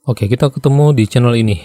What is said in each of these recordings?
Oke, kita ketemu di channel ini.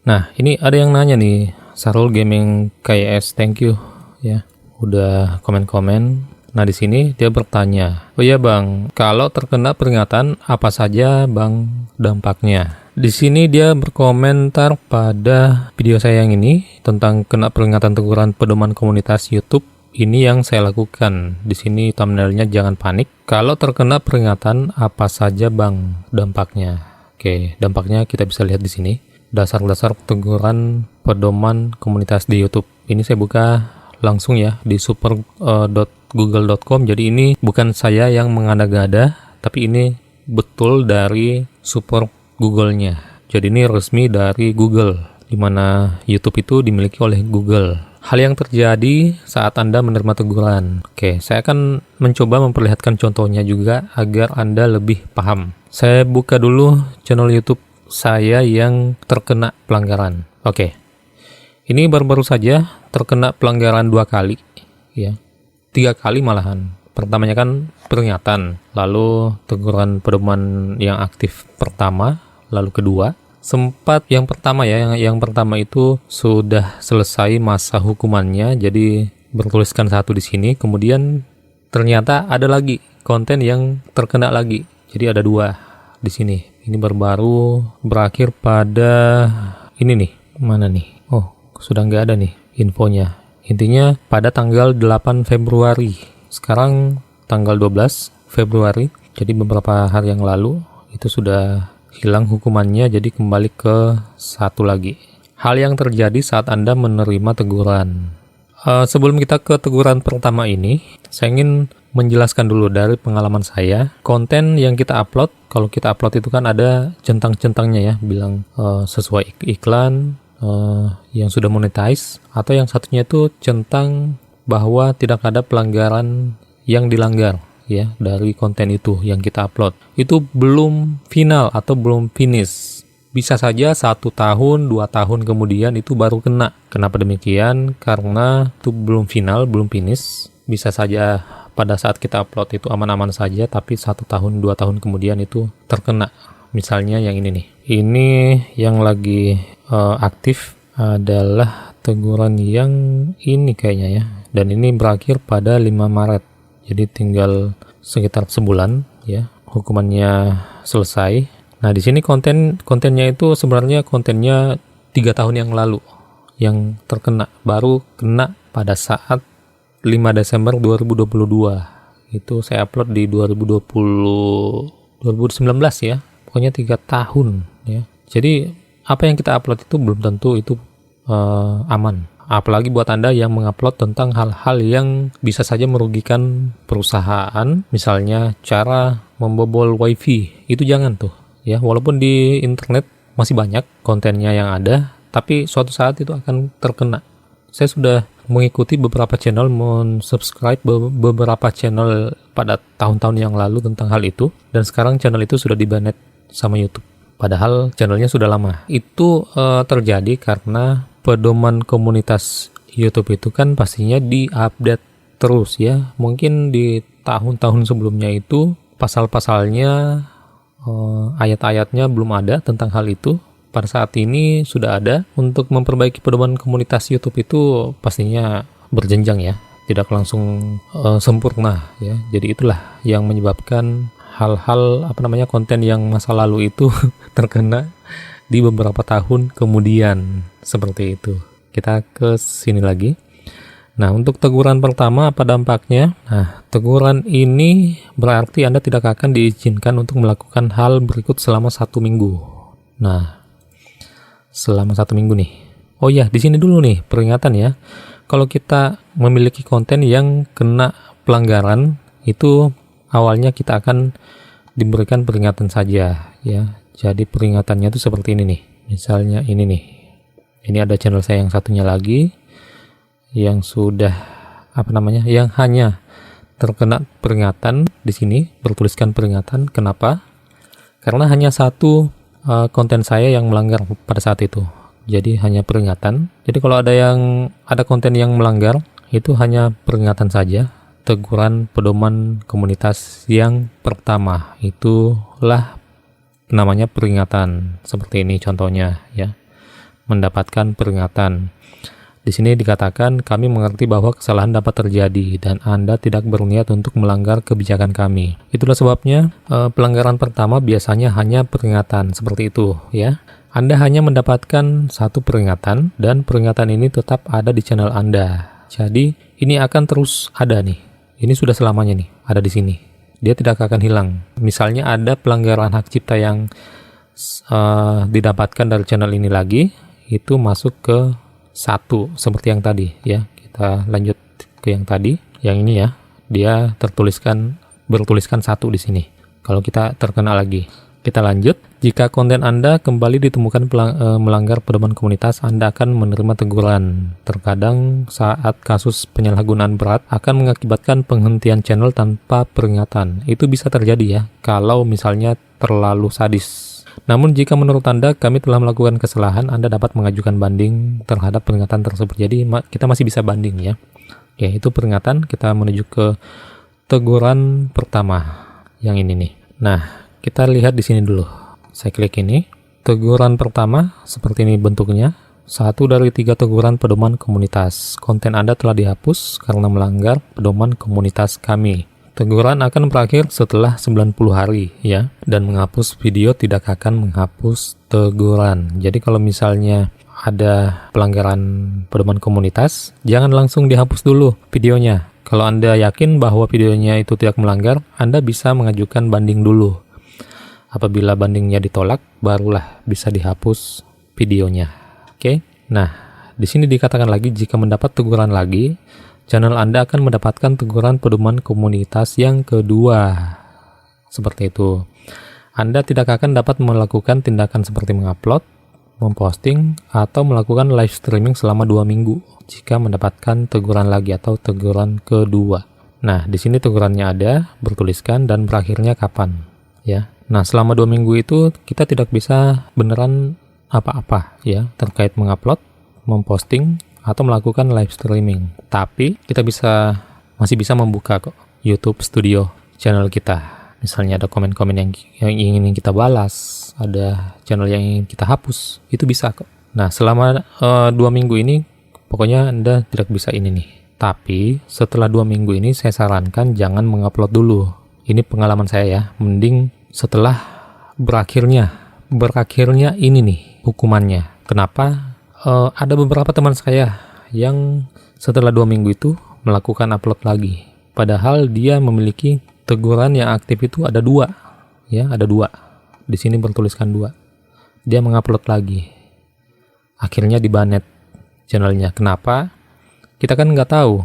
Nah, ini ada yang nanya nih, Sarul Gaming KS, thank you ya, udah komen-komen. Nah, di sini dia bertanya, "Oh ya Bang, kalau terkena peringatan apa saja Bang dampaknya?" Di sini dia berkomentar pada video saya yang ini tentang kena peringatan teguran pedoman komunitas YouTube. Ini yang saya lakukan. Di sini thumbnailnya jangan panik. Kalau terkena peringatan apa saja Bang dampaknya? Oke, dampaknya kita bisa lihat di sini. Dasar-dasar teguran pedoman komunitas di YouTube. Ini saya buka langsung ya di super.google.com. Jadi ini bukan saya yang mengada-gada, tapi ini betul dari super Google-nya. Jadi ini resmi dari Google, di mana YouTube itu dimiliki oleh Google. Hal yang terjadi saat Anda menerima teguran. Oke, saya akan mencoba memperlihatkan contohnya juga agar Anda lebih paham. Saya buka dulu channel YouTube saya yang terkena pelanggaran. Oke, ini baru-baru saja terkena pelanggaran 2 kali, ya, 3 kali malahan. Pertamanya kan peringatan, lalu teguran pedoman yang aktif pertama, lalu kedua. Sempat yang pertama ya, yang pertama itu sudah selesai masa hukumannya, jadi bertuliskan 1 di sini. Kemudian ternyata ada lagi konten yang terkena lagi, jadi ada 2 di sini. Ini baru berakhir pada ini nih, mana nih? Oh, sudah nggak ada nih infonya. Intinya pada tanggal 8 Februari. Sekarang tanggal 12 Februari. Jadi beberapa hari yang lalu itu sudah hilang hukumannya, jadi kembali ke 1 lagi. Hal yang terjadi saat Anda menerima teguran. Sebelum kita ke teguran pertama ini, saya ingin menjelaskan dulu dari pengalaman saya. Konten yang kita upload, kalau kita upload itu kan ada centang-centangnya ya, bilang sesuai iklan, yang sudah monetize, atau yang satunya itu centang bahwa tidak ada pelanggaran yang dilanggar ya dari konten itu yang kita upload. Itu belum final atau belum finish. Bisa saja 1 tahun, 2 tahun kemudian itu baru kena. Kenapa demikian? Karena itu belum final, belum finish. Bisa saja pada saat kita upload itu aman-aman saja, tapi 1 tahun, 2 tahun kemudian itu terkena. Misalnya yang ini nih. Ini yang lagi aktif adalah teguran yang ini kayaknya ya. Dan ini berakhir pada 5 Maret. Jadi tinggal sekitar sebulan ya, hukumannya selesai. Nah, di sini kontennya itu sebenarnya kontennya 3 tahun yang lalu yang terkena, baru kena pada saat 5 Desember 2022. Itu saya upload di 2019 ya. Pokoknya 3 tahun ya. Jadi apa yang kita upload itu belum tentu itu aman. Apalagi buat Anda yang mengupload tentang hal-hal yang bisa saja merugikan perusahaan, misalnya cara membobol wifi, itu jangan tuh ya. Walaupun di internet masih banyak kontennya yang ada, tapi suatu saat itu akan terkena. Saya sudah mengikuti beberapa channel, men-subscribe beberapa channel pada tahun-tahun yang lalu tentang hal itu, dan sekarang channel itu sudah di-banned sama YouTube. Padahal channelnya sudah lama. Itu terjadi karena pedoman komunitas YouTube itu kan pastinya di-update terus ya. Mungkin di tahun-tahun sebelumnya itu pasal-pasalnya, ayat-ayatnya belum ada tentang hal itu. Pada saat ini sudah ada. Untuk memperbaiki pedoman komunitas YouTube itu pastinya berjenjang ya, tidak langsung sempurna ya. Jadi itulah yang menyebabkan hal-hal konten yang masa lalu itu terkena di beberapa tahun kemudian, seperti itu. Kita ke sini lagi. Nah, untuk teguran pertama apa dampaknya? Nah, teguran ini berarti Anda tidak akan diizinkan untuk melakukan hal berikut selama 1 minggu. Nah, selama 1 minggu nih. Oh ya, di sini dulu nih peringatan ya. Kalau kita memiliki konten yang kena pelanggaran, itu awalnya kita akan diberikan peringatan saja ya. Jadi peringatannya itu seperti ini nih. Misalnya ini nih. Ini ada channel saya yang satunya lagi yang sudah yang hanya terkena peringatan. Di sini bertuliskan peringatan. Kenapa? Karena hanya 1 konten saya yang melanggar pada saat itu. Jadi hanya peringatan. Jadi kalau ada konten yang melanggar, itu hanya peringatan saja. Teguran pedoman komunitas yang pertama itulah namanya peringatan. Seperti ini contohnya ya. Mendapatkan peringatan. Di sini dikatakan kami mengerti bahwa kesalahan dapat terjadi dan Anda tidak berniat untuk melanggar kebijakan kami. Itulah sebabnya pelanggaran pertama biasanya hanya peringatan seperti itu ya. Anda hanya mendapatkan satu peringatan dan peringatan ini tetap ada di channel Anda. Jadi ini akan terus ada nih. Ini sudah selamanya nih ada di sini. Dia tidak akan hilang. Misalnya ada pelanggaran hak cipta yang didapatkan dari channel ini lagi, itu masuk ke 1 seperti yang tadi ya. Kita lanjut ke yang tadi, yang ini ya. Dia bertuliskan 1 di sini. Kalau kita terkena lagi, kita lanjut. Jika konten Anda kembali ditemukan melanggar pedoman komunitas, Anda akan menerima teguran. Terkadang saat kasus penyalahgunaan berat akan mengakibatkan penghentian channel tanpa peringatan. Itu bisa terjadi ya, kalau misalnya terlalu sadis. Namun jika menurut Anda kami telah melakukan kesalahan, Anda dapat mengajukan banding terhadap peringatan tersebut. Jadi kita masih bisa banding ya. Oke, itu peringatan. Kita menuju ke teguran pertama. Yang ini nih. Nah, kita lihat di sini dulu. Saya klik ini. Teguran pertama seperti ini bentuknya. 1 dari 3 teguran pedoman komunitas. Konten Anda telah dihapus karena melanggar pedoman komunitas kami. Teguran akan berakhir setelah 90 hari ya, dan menghapus video tidak akan menghapus teguran. Jadi kalau misalnya ada pelanggaran pedoman komunitas, jangan langsung dihapus dulu videonya. Kalau Anda yakin bahwa videonya itu tidak melanggar, Anda bisa mengajukan banding dulu. Apabila bandingnya ditolak, barulah bisa dihapus videonya. Oke. Nah, di sini dikatakan lagi jika mendapat teguran lagi, channel Anda akan mendapatkan teguran pedoman komunitas yang kedua. Seperti itu. Anda tidak akan dapat melakukan tindakan seperti mengupload, memposting, atau melakukan live streaming selama 2 minggu jika mendapatkan teguran lagi atau teguran kedua. Nah, di sini tegurannya ada, bertuliskan, dan berakhirnya kapan. Ya. Nah, selama 2 minggu itu kita tidak bisa beneran apa-apa ya terkait mengupload, memposting, atau melakukan live streaming. Tapi kita masih bisa membuka kok YouTube Studio channel kita. Misalnya ada komen-komen yang ingin kita balas, ada channel yang ingin kita hapus, itu bisa kok. Nah, selama 2 minggu ini pokoknya Anda tidak bisa ini nih. Tapi setelah 2 minggu ini saya sarankan jangan mengupload dulu. Ini pengalaman saya ya. Mending setelah berakhirnya ini nih hukumannya. Kenapa? Ada beberapa teman saya yang setelah 2 minggu itu melakukan upload lagi. Padahal dia memiliki teguran yang aktif itu ada 2. Ya, ada 2. Di sini bertuliskan 2. Dia mengupload lagi. Akhirnya dibanet channelnya. Kenapa? Kita kan nggak tahu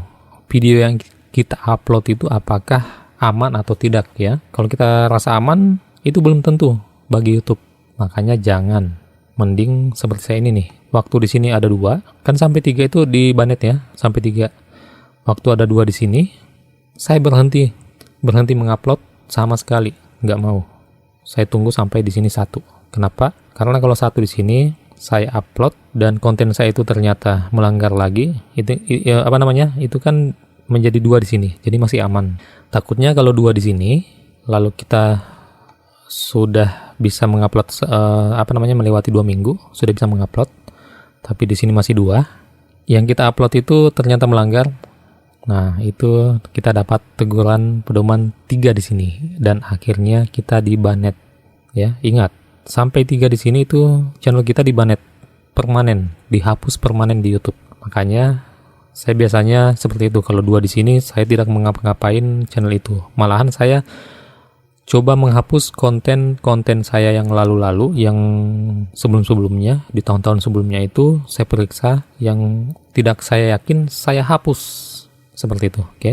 video yang kita upload itu apakah aman atau tidak ya. Kalau kita rasa aman, itu belum tentu bagi YouTube. Makanya jangan. Mending seperti saya ini nih. Waktu di sini ada 2, kan sampai 3 itu di banet ya, sampai 3. Waktu ada 2 di sini, saya berhenti mengupload sama sekali, nggak mau. Saya tunggu sampai di sini 1. Kenapa? Karena kalau 1 di sini saya upload dan konten saya itu ternyata melanggar lagi, itu kan menjadi 2 di sini, jadi masih aman. Takutnya kalau 2 di sini, lalu kita sudah bisa mengupload melewati 2 minggu, sudah bisa mengupload, tapi di sini masih 2. Yang kita upload itu ternyata melanggar. Nah, itu kita dapat teguran pedoman 3 di sini dan akhirnya kita dibanet. Ya, ingat, sampai 3 di sini itu channel kita dibanet permanen, dihapus permanen di YouTube. Makanya saya biasanya seperti itu. Kalau 2 di sini saya tidak mengapa-ngapain channel itu. Malahan saya coba menghapus konten saya yang lalu-lalu, yang sebelum-sebelumnya, di tahun-tahun sebelumnya itu saya periksa, yang tidak saya yakin saya hapus. Seperti itu, oke?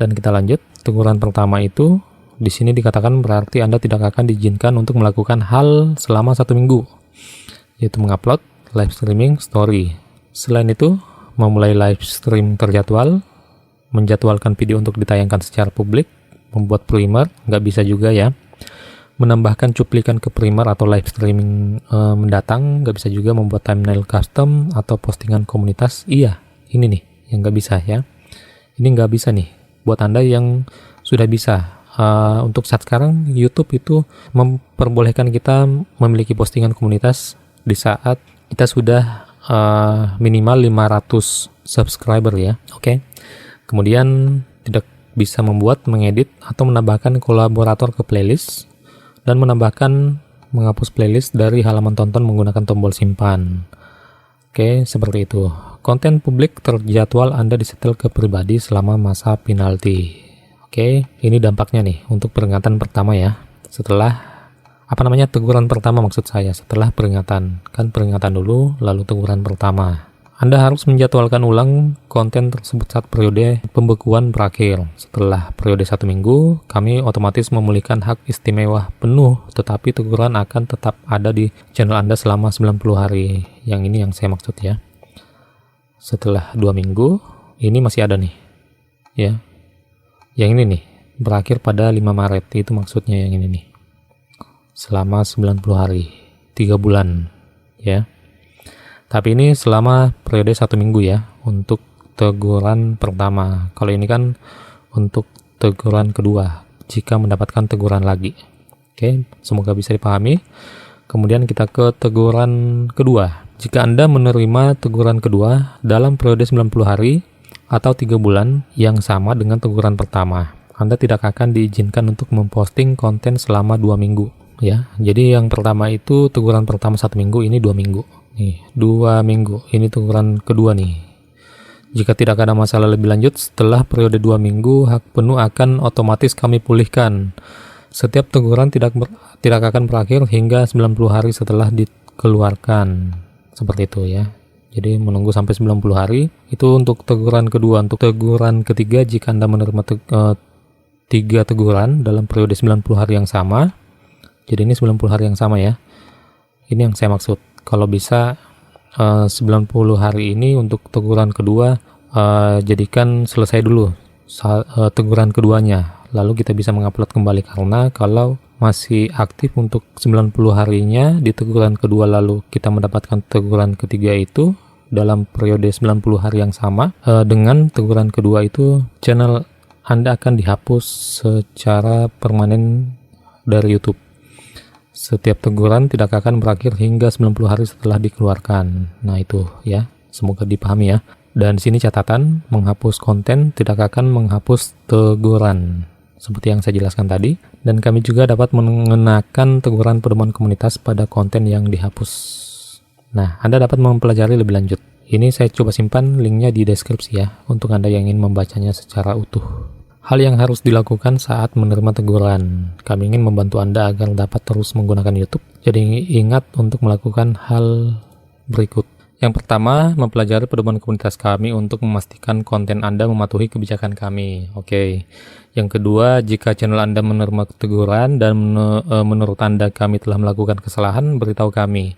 Dan kita lanjut. Teguran pertama itu di sini dikatakan berarti Anda tidak akan diizinkan untuk melakukan hal selama 1 minggu, yaitu mengupload, live streaming, story. Selain itu, memulai live stream terjadwal, menjadwalkan video untuk ditayangkan secara publik, membuat primer, nggak bisa juga ya. Menambahkan cuplikan ke primer atau live streaming mendatang, nggak bisa juga. Membuat thumbnail custom atau postingan komunitas, iya, ini nih yang nggak bisa ya. Ini nggak bisa nih. Buat Anda yang sudah bisa untuk saat sekarang YouTube itu memperbolehkan kita memiliki postingan komunitas di saat kita sudah minimal 500 subscriber ya. Oke. Kemudian tidak bisa membuat, mengedit, atau menambahkan kolaborator ke playlist, dan menghapus playlist dari halaman tonton menggunakan tombol simpan. Oke, seperti itu. Konten publik terjadwal Anda disetel ke pribadi selama masa penalti. Oke, ini dampaknya nih untuk peringatan pertama ya. Setelah teguran pertama maksud saya, setelah peringatan. Kan peringatan dulu, lalu teguran pertama. Anda harus menjadwalkan ulang konten tersebut saat periode pembekuan berakhir. Setelah periode 1 minggu, kami otomatis memulihkan hak istimewa penuh, tetapi teguran akan tetap ada di channel Anda selama 90 hari. Yang ini yang saya maksud ya. Setelah 2 minggu, ini masih ada nih. Ya. Yang ini nih, berakhir pada 5 Maret, itu maksudnya yang ini nih. Selama 90 hari, 3 bulan, ya. Tapi ini selama periode 1 minggu ya, untuk teguran pertama. Kalau ini kan untuk teguran kedua, jika mendapatkan teguran lagi. Oke, semoga bisa dipahami. Kemudian kita ke teguran kedua. Jika Anda menerima teguran kedua dalam periode 90 hari atau 3 bulan yang sama dengan teguran pertama, Anda tidak akan diizinkan untuk memposting konten selama 2 minggu. Ya, jadi yang pertama itu teguran pertama 1 minggu, ini 2 minggu. Nih, 2 minggu. Ini teguran kedua nih. Jika tidak ada masalah lebih lanjut, setelah periode 2 minggu, hak penuh akan otomatis kami pulihkan. Setiap teguran tidak akan berakhir hingga 90 hari setelah dikeluarkan. Seperti itu ya. Jadi menunggu sampai 90 hari. Itu untuk teguran kedua. Untuk teguran ketiga, jika Anda menerima 3 teguran dalam periode 90 hari yang sama. Jadi ini 90 hari yang sama ya. Ini yang saya maksud. Kalau bisa 90 hari ini untuk teguran kedua, jadikan selesai dulu teguran keduanya, lalu kita bisa mengupload kembali. Karena kalau masih aktif untuk 90 harinya di teguran kedua, lalu kita mendapatkan teguran ketiga itu dalam periode 90 hari yang sama dengan teguran kedua, itu channel Anda akan dihapus secara permanen dari YouTube. Setiap teguran tidak akan berakhir hingga 90 hari setelah dikeluarkan. Nah itu ya, semoga dipahami ya. Dan di sini catatan, menghapus konten tidak akan menghapus teguran, seperti yang saya jelaskan tadi. Dan kami juga dapat mengenakan teguran pedoman komunitas pada konten yang dihapus. Nah, Anda dapat mempelajari lebih lanjut. Ini saya coba simpan linknya di deskripsi ya, untuk Anda yang ingin membacanya secara utuh. Hal yang harus dilakukan saat menerima teguran. Kami ingin membantu Anda agar dapat terus menggunakan YouTube. Jadi ingat untuk melakukan hal berikut. Yang pertama, mempelajari pedoman komunitas kami untuk memastikan konten Anda mematuhi kebijakan kami. Oke. Yang kedua, jika channel Anda menerima teguran dan menurut Anda kami telah melakukan kesalahan, beritahu kami.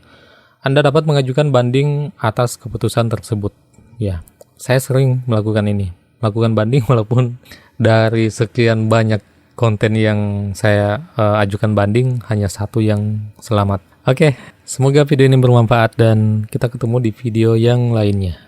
Anda dapat mengajukan banding atas keputusan tersebut. Ya, saya sering melakukan ini. Melakukan banding walaupun dari sekian banyak konten yang saya ajukan banding, hanya 1 yang selamat. Oke, semoga video ini bermanfaat dan kita ketemu di video yang lainnya.